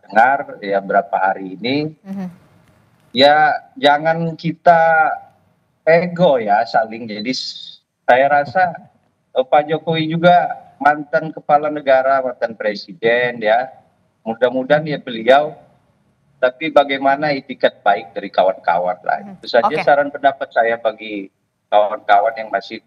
dengar ya berapa hari ini, Mhm. ya jangan kita ego ya saling. Jadi saya rasa Pak Jokowi juga mantan kepala negara, mantan presiden ya. Mudah-mudahan ya beliau, tapi bagaimana itikat baik dari kawan-kawan lah. Itu saja Oke. saran pendapat saya bagi kawan-kawan yang masih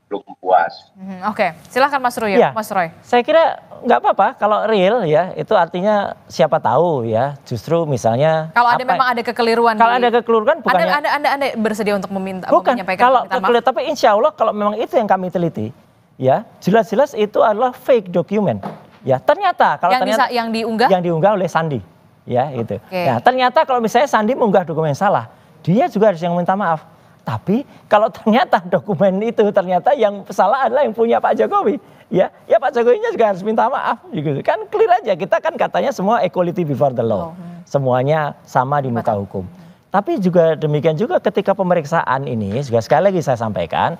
belum puas. Oke, silahkan Mas Roy. Iya. Mas Roy. Saya kira nggak apa-apa kalau real ya, itu artinya siapa tahu ya, justru misalnya Kalau memang ada kekeliruan, kalau ada kekeliruan bukannya Anda bersedia untuk bukan menyampaikan kalau permintaan maaf? kekeliruan, tapi insya Allah kalau memang itu yang kami teliti ya, jelas-jelas itu adalah fake dokumen ya. Ternyata kalau yang diunggah yang diunggah oleh Sandi ya itu. Oke. Nah, ternyata kalau misalnya Sandi mengunggah dokumen salah, dia juga harus yang minta maaf. Tapi kalau ternyata dokumen itu ternyata yang salah adalah yang punya Pak Jokowi, ya Pak Jokowinya juga harus minta maaf, gitu. Kan clear aja, kita kan katanya semua equality before the law, semuanya sama di muka hukum. Tapi juga demikian juga ketika pemeriksaan ini, juga sekali lagi saya sampaikan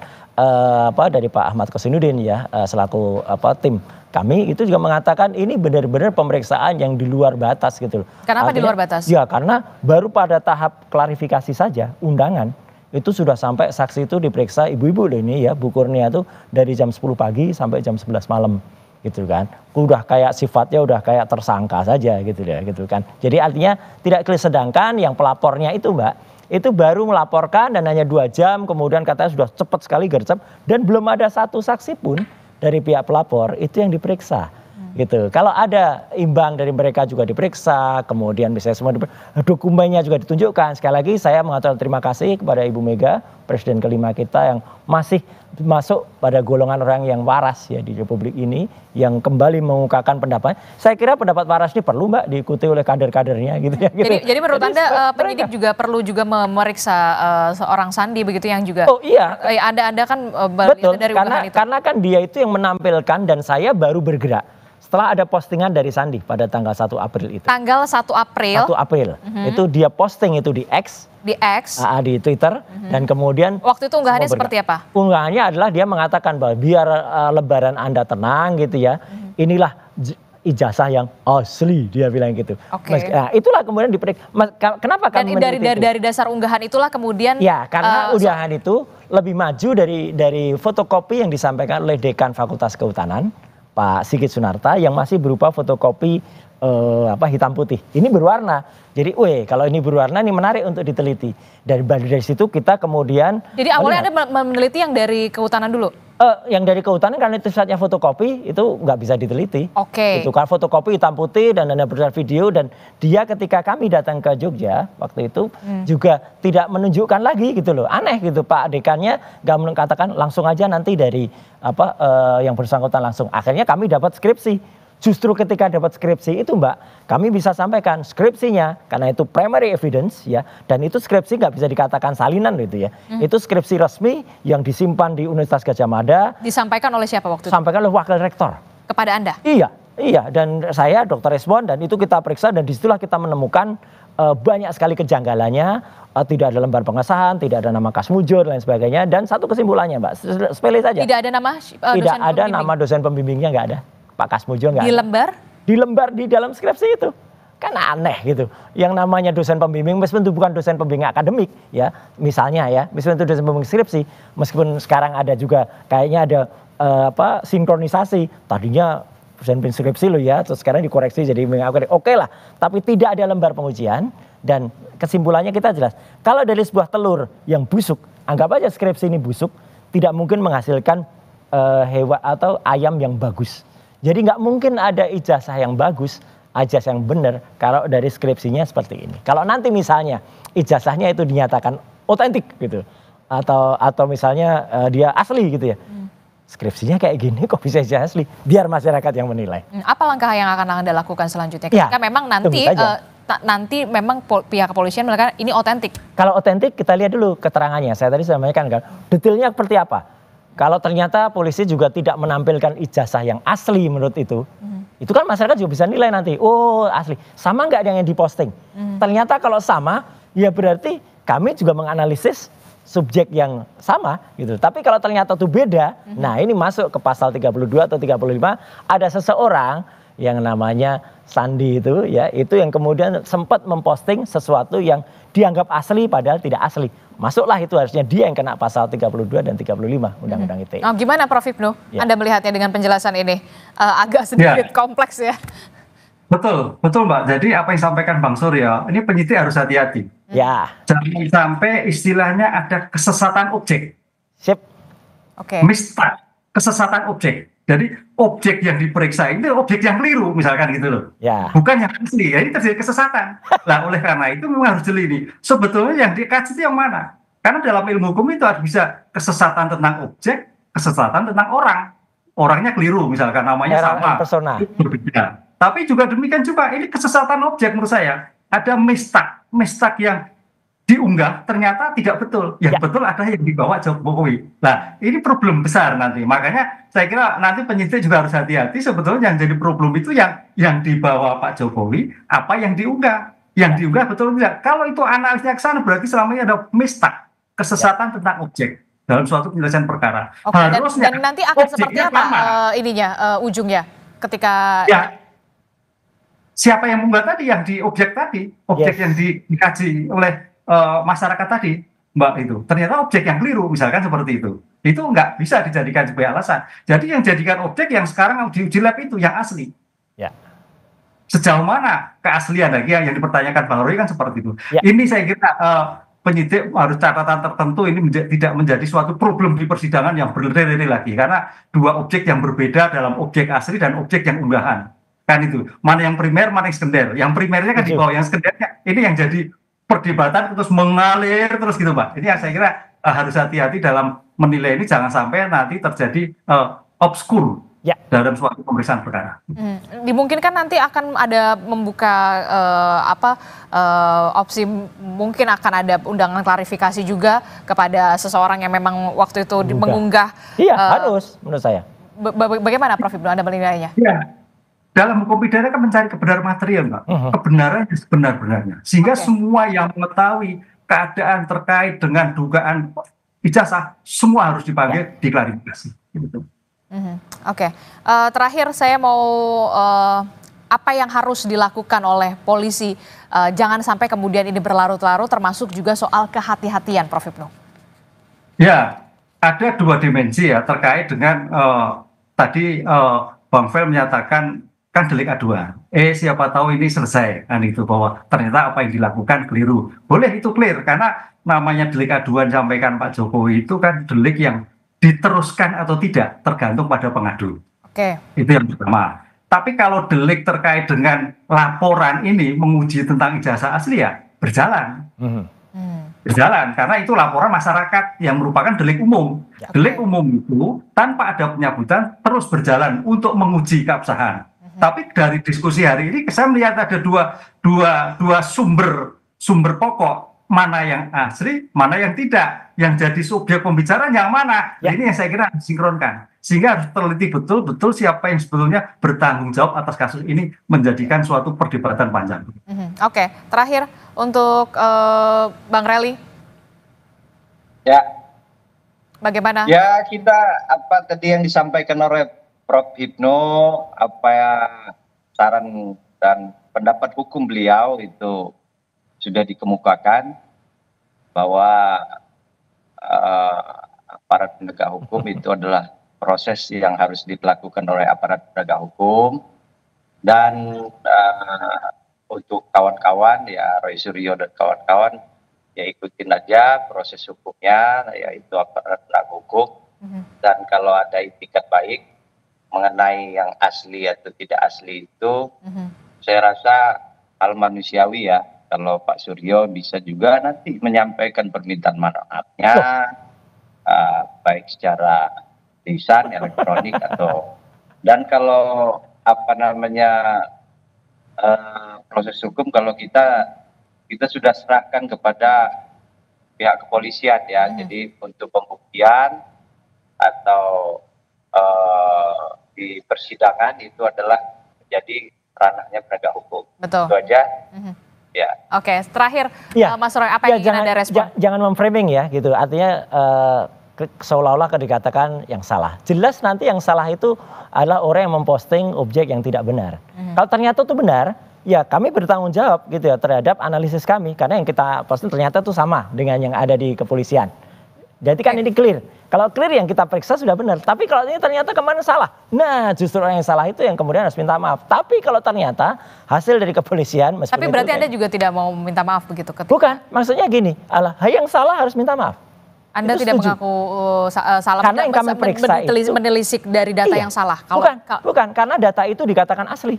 dari Pak Ahmad Kosinudin ya selaku tim kami itu juga mengatakan ini benar-benar pemeriksaan yang di luar batas gitu loh. Kenapa di luar batas? Ya karena baru pada tahap klarifikasi saja undangan. Itu sudah sampai saksi itu diperiksa ibu-ibu loh ini ya, Bu Kurnia tuh dari jam 10 pagi sampai jam 11 malam gitu kan. Udah kayak sifatnya udah kayak tersangka saja gitu ya gitu kan. Jadi artinya tidak clear, sedangkan yang pelapornya itu Mbak, itu baru melaporkan dan hanya 2 jam kemudian katanya sudah cepat sekali gercep dan belum ada satu saksi pun dari pihak pelapor itu yang diperiksa. Gitu. Kalau ada imbang dari mereka juga diperiksa, kemudian misalnya semua dokumennya juga ditunjukkan. Sekali lagi saya mengatakan terima kasih kepada Ibu Mega, Presiden kelima kita yang masih masuk pada golongan orang yang waras ya di Republik ini, yang kembali mengungkapkan pendapat. Saya kira pendapat waras ini perlu Mbak diikuti oleh kader-kadernya gitu ya. Gitu. Jadi menurut Anda penyidik juga perlu juga memeriksa seorang Sandi begitu yang juga. Oh iya. Anda kan Betul, dari unggahan itu. karena kan dia itu yang menampilkan dan saya baru bergerak setelah ada postingan dari Sandi pada tanggal 1 April itu. Tanggal 1 April. 1 April. Itu dia posting itu di X. Di X. Di Twitter. Dan kemudian. Waktu itu unggahannya seperti apa? Unggahannya adalah dia mengatakan bahwa biar lebaran Anda tenang gitu ya. Inilah ijazah yang asli, dia bilang gitu. Oke. Nah, itulah kemudian diperiksa. Kenapa kami meneliti itu? Dari dasar unggahan itulah kemudian. Ya, karena unggahan itu lebih maju dari fotokopi yang disampaikan oleh Dekan Fakultas Kehutanan, Pak Sigit Sunarta, yang masih berupa fotokopi hitam putih. Ini berwarna. Jadi, kalau ini berwarna ini menarik untuk diteliti. Dari situ kita kemudian. Jadi awalnya Anda meneliti yang dari kehutanan dulu? Yang dari kehutanan karena itu saatnya fotokopi itu nggak bisa diteliti. Oke. Itu kan fotokopi hitam putih dan ada beredar video, dan dia ketika kami datang ke Jogja waktu itu juga tidak menunjukkan lagi gitu loh. Aneh gitu, Pak dekannya nggak mengatakan langsung aja nanti dari yang bersangkutan langsung. Akhirnya kami dapat skripsi Justru ketika dapat skripsi itu Mbak, kami bisa sampaikan skripsinya karena itu primary evidence ya, dan itu skripsi nggak bisa dikatakan salinan gitu ya. Itu skripsi resmi yang disimpan di Universitas Gadjah Mada. Disampaikan oleh siapa waktu itu? Disampaikan oleh wakil rektor. Kepada Anda? Iya, dan saya Dr. Reswan, dan itu kita periksa dan disitulah kita menemukan banyak sekali kejanggalannya, tidak ada lembar pengesahan, tidak ada nama Kas Mujur dan lain sebagainya, dan satu kesimpulannya Mbak, sepele saja. Tidak ada nama tidak ada nama dosen pembimbingnya, nggak ada. Pak Kas Mujur nggak ada. Di lembar? Di lembar di dalam skripsi itu. Kan aneh gitu. Yang namanya dosen pembimbing, meskipun itu bukan dosen pembimbing akademik ya, misalnya ya, meskipun itu dosen pembimbing skripsi, meskipun sekarang ada juga kayaknya ada sinkronisasi, tadinya dosen pembimbing skripsi loh ya, terus sekarang dikoreksi jadi oke lah, tapi tidak ada lembar pengujian. Dan kesimpulannya kita jelas, kalau dari sebuah telur yang busuk, anggap aja skripsi ini busuk, tidak mungkin menghasilkan hewan atau ayam yang bagus. Jadi nggak mungkin ada ijazah yang bagus, ijazah yang benar kalau dari skripsinya seperti ini. Kalau nanti misalnya ijazahnya itu dinyatakan otentik gitu, atau misalnya dia asli gitu ya, skripsinya kayak gini kok bisa ijazah asli? Biar masyarakat yang menilai. Apa langkah yang akan Anda lakukan selanjutnya? Ketika memang nanti memang pihak kepolisian mengatakan ini otentik. Kalau otentik kita lihat dulu keterangannya. Saya tadi sampaikan kan, detailnya seperti apa. Kalau ternyata polisi juga tidak menampilkan ijazah yang asli menurut itu kan masyarakat juga bisa nilai nanti. Oh asli, sama nggak dengan yang diposting? Ternyata kalau sama, ya berarti kami juga menganalisis subjek yang sama gitu. Tapi kalau ternyata itu beda, nah ini masuk ke pasal 32 atau 35, ada seseorang yang namanya Sandi itu ya, itu yang kemudian sempat memposting sesuatu yang dianggap asli padahal tidak asli. Masuklah itu, harusnya dia yang kena pasal 32 dan 35 Undang-Undang ITE. Oh, gimana Prof Hipnu? Ya. Anda melihatnya dengan penjelasan ini agak sedikit kompleks ya. Betul Mbak. Jadi apa yang disampaikan Bang Suryo, ini penyidik harus hati-hati. Ya. Jangan sampai istilahnya ada kesesatan objek. Sip. Oke. Mistake, kesesatan objek. Jadi objek yang diperiksa itu objek yang keliru misalkan gitu loh. Ya. Bukan yang asli, ya ini terjadi kesesatan. Nah oleh karena itu memang harus jeli nih. Sebetulnya yang dikaji itu yang mana? Karena dalam ilmu hukum itu harus bisa kesesatan tentang objek, kesesatan tentang orang. Orangnya keliru misalkan, namanya sama. Itu berbeda. Tapi juga demikian juga ini kesesatan objek menurut saya. Ada mistake yang diunggah ternyata tidak betul. Yang betul adalah yang dibawa Jokowi. Nah ini problem besar nanti. Makanya saya kira nanti penyidik juga harus hati-hati. Sebetulnya yang jadi problem itu yang dibawa Pak Jokowi, apa yang diunggah. Yang diunggah betul tidak. Kalau itu analisnya ke sana berarti selama ini ada mistake, kesesatan tentang objek dalam suatu penyelesaian perkara. Oke, dan nanti akan seperti apa ujungnya ketika... Ya, siapa yang mengunggah tadi, yang di objek tadi, objek yang dikaji oleh masyarakat tadi, Mbak, itu ternyata objek yang keliru misalkan seperti itu nggak bisa dijadikan sebagai alasan. Jadi yang jadikan objek yang sekarang diuji lab itu yang asli. Ya. Sejauh mana keaslian lagi yang dipertanyakan Bang Roy kan seperti itu. Ya. Ini saya kira penyidik harus catatan tertentu ini tidak menjadi suatu problem di persidangan yang berlari-lari lagi karena dua objek yang berbeda dalam objek asli dan objek yang unggahan kan itu. Mana yang primer, mana yang sekunder. Yang primernya kan di bawah, yang sekundernya ini yang jadi perdebatan terus mengalir terus gitu Pak. Ini yang saya kira harus hati-hati dalam menilai ini, jangan sampai nanti terjadi obskur dalam suatu pemeriksaan perkara. Dimungkinkan nanti akan ada membuka opsi, mungkin akan ada undangan klarifikasi juga kepada seseorang yang memang waktu itu mengunggah. Iya harus menurut saya. Bagaimana Prof Hipnu Anda menilainya? Iya. Dalam hukum pidana kan mencari kebenaran material, Mbak. Kebenaran yang sebenar-benarnya. Sehingga semua yang mengetahui keadaan terkait dengan dugaan ijazah, semua harus dipanggil, diklarifikasi. Gitu. Oke. Terakhir saya mau apa yang harus dilakukan oleh polisi? Jangan sampai kemudian ini berlarut-larut, termasuk juga soal kehati-hatian, Prof Hipnu. Ya, ada dua dimensi ya terkait dengan tadi Bang Fel menyatakan kan delik aduan. Siapa tahu ini selesai kan itu, bahwa ternyata apa yang dilakukan keliru. Boleh itu clear karena namanya delik aduan sampaikan Pak Jokowi itu kan delik yang diteruskan atau tidak tergantung pada pengadu. Oke. Itu yang pertama. Tapi kalau delik terkait dengan laporan ini menguji tentang ijazah asli ya berjalan. Berjalan karena itu laporan masyarakat yang merupakan delik umum. Delik umum itu tanpa ada pencabutan terus berjalan untuk menguji keabsahan. Tapi dari diskusi hari ini saya melihat ada dua sumber pokok, mana yang asli, mana yang tidak, yang jadi subjek pembicaraan yang mana. Ya. Ini yang saya kira harus sinkronkan, sehingga harus teliti betul siapa yang sebetulnya bertanggung jawab atas kasus ini, menjadikan suatu perdebatan panjang. Oke, terakhir untuk Bang Relly. Ya. Bagaimana? Ya, kita apa tadi yang disampaikan oleh Prof. Hipno, apa ya saran dan pendapat hukum beliau itu sudah dikemukakan bahwa aparat penegak hukum itu adalah proses yang harus dilakukan oleh aparat penegak hukum, dan untuk kawan-kawan ya Roy Suryo dan kawan-kawan ya ikutin aja proses hukumnya, yaitu aparat penegak hukum. Dan kalau ada itikat baik mengenai yang asli atau tidak asli itu, saya rasa hal manusiawi ya, kalau Pak Suryo bisa juga nanti menyampaikan permintaan maafnya, baik secara lisan, elektronik atau, dan kalau apa namanya proses hukum, kalau kita sudah serahkan kepada pihak kepolisian ya, jadi untuk pembuktian atau di persidangan itu adalah menjadi ranahnya penegak hukum. Betul. Itu aja. Ya. Oke, terakhir Ya. Mas Roy, apa yang ingin Anda respon? Jangan memframing ya gitu. Artinya seolah-olah dikatakan yang salah. Jelas nanti yang salah itu adalah orang yang memposting objek yang tidak benar. Kalau ternyata itu benar, ya kami bertanggung jawab gitu ya terhadap analisis kami, karena yang kita posting ternyata itu sama dengan yang ada di kepolisian. Jadi kan ini clear. Kalau clear yang kita periksa sudah benar. Tapi kalau ini ternyata kemana salah. Nah justru orang yang salah itu yang kemudian harus minta maaf. Tapi kalau ternyata hasil dari kepolisian. Tapi berarti Anda juga tidak mau minta maaf begitu ketika? Bukan, maksudnya gini. Yang salah harus minta maaf. Anda itu tidak setuju. mengaku salah. Karena yang kami periksa itu. Menelisik dari data yang salah. Bukan, karena data itu dikatakan asli.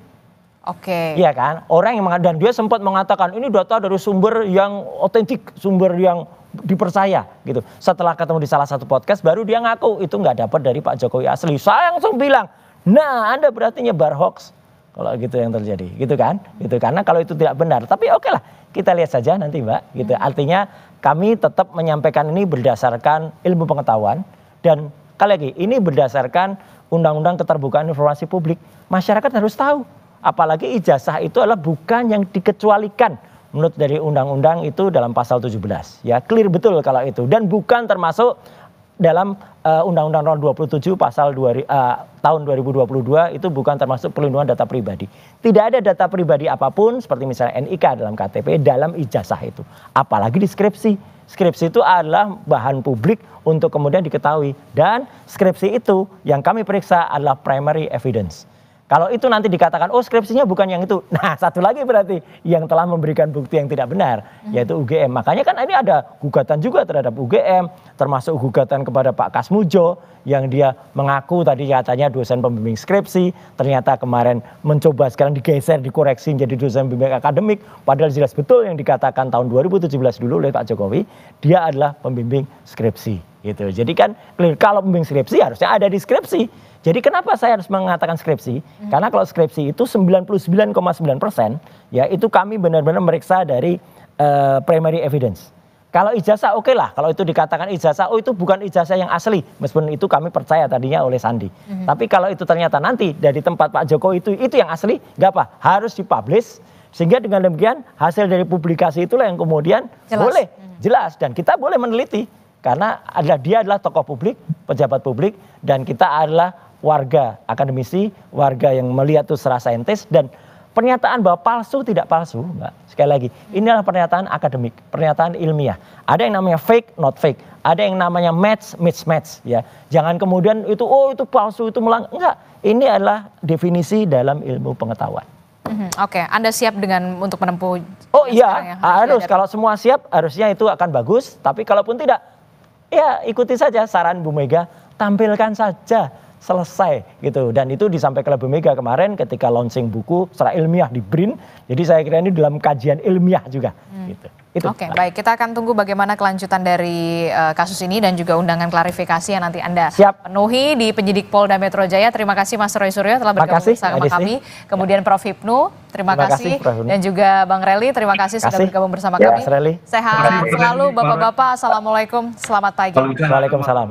Oke. Iya kan, orang yang dan dia sempat mengatakan ini data dari sumber yang otentik, sumber yang dipercaya gitu. Setelah ketemu di salah satu podcast baru dia ngaku itu nggak dapat dari Pak Jokowi asli. Saya langsung bilang, nah Anda berarti nyebar hoax kalau gitu yang terjadi, gitu kan? Gitu karena kalau itu tidak benar. Tapi oke lah, kita lihat saja nanti Mbak. Gitu. Artinya kami tetap menyampaikan ini berdasarkan ilmu pengetahuan dan kali lagi ini berdasarkan Undang-Undang Keterbukaan Informasi Publik. Masyarakat harus tahu. Apalagi ijazah itu adalah bukan yang dikecualikan menurut dari undang-undang itu dalam pasal 17 ya, clear betul kalau itu, dan bukan termasuk dalam Undang-Undang Nomor 27 pasal tahun 2022 itu bukan termasuk perlindungan data pribadi. Tidak ada data pribadi apapun seperti misalnya NIK dalam KTP dalam ijazah itu, apalagi di skripsi. Skripsi itu adalah bahan publik untuk kemudian diketahui, dan skripsi itu yang kami periksa adalah primary evidence. Kalau itu nanti dikatakan, oh skripsinya bukan yang itu. Nah satu lagi berarti yang telah memberikan bukti yang tidak benar, yaitu UGM. Makanya kan ini ada gugatan juga terhadap UGM, termasuk gugatan kepada Pak Kasmujo, yang dia mengaku tadi katanya dosen pembimbing skripsi, ternyata kemarin mencoba sekarang digeser, dikoreksi menjadi dosen pembimbing akademik, padahal jelas betul yang dikatakan tahun 2017 dulu oleh Pak Jokowi, dia adalah pembimbing skripsi. Gitu. Jadi kan kalau pembimbing skripsi harusnya ada di skripsi. Jadi kenapa saya harus mengatakan skripsi? Karena kalau skripsi itu 99,9% ya itu kami benar-benar meriksa dari primary evidence. Kalau ijazah oke lah, kalau itu dikatakan ijazah, oh itu bukan ijazah yang asli. Meskipun itu kami percaya tadinya oleh Sandi. Tapi kalau itu ternyata nanti dari tempat Pak Jokowi itu yang asli, nggak apa, harus dipublish. Sehingga dengan demikian hasil dari publikasi itulah yang kemudian boleh jelas dan kita boleh meneliti. Karena dia adalah tokoh publik, pejabat publik, dan kita adalah warga akademisi, warga yang melihat itu secara saintis, dan pernyataan bahwa palsu tidak palsu, Mbak. Sekali lagi, ini adalah pernyataan akademik, pernyataan ilmiah. Ada yang namanya fake, not fake. Ada yang namanya match, mismatch. Ya, jangan kemudian itu, oh itu palsu, itu enggak. Ini adalah definisi dalam ilmu pengetahuan. Oke, Anda siap untuk menempuh? Oh iya, harus. Kalau semua siap, harusnya itu akan bagus. Tapi kalaupun tidak, ya ikuti saja saran Bu Mega, tampilkan saja selesai gitu. Dan itu disampaikan oleh Bu Mega kemarin ketika launching buku secara ilmiah di BRIN. Jadi saya kira ini dalam kajian ilmiah juga gitu. Oke, baik. Kita akan tunggu bagaimana kelanjutan dari kasus ini dan juga undangan klarifikasi yang nanti Anda penuhi di penyidik Polda Metro Jaya. Terima kasih Mas Roy Suryo telah bergabung bersama kami. Kemudian Prof. Hipnu, terima kasih. Dan juga Bang Reli, terima kasih sudah bergabung bersama kami. Sehat selalu Bapak-Bapak. Assalamualaikum, selamat pagi. Waalaikumsalam.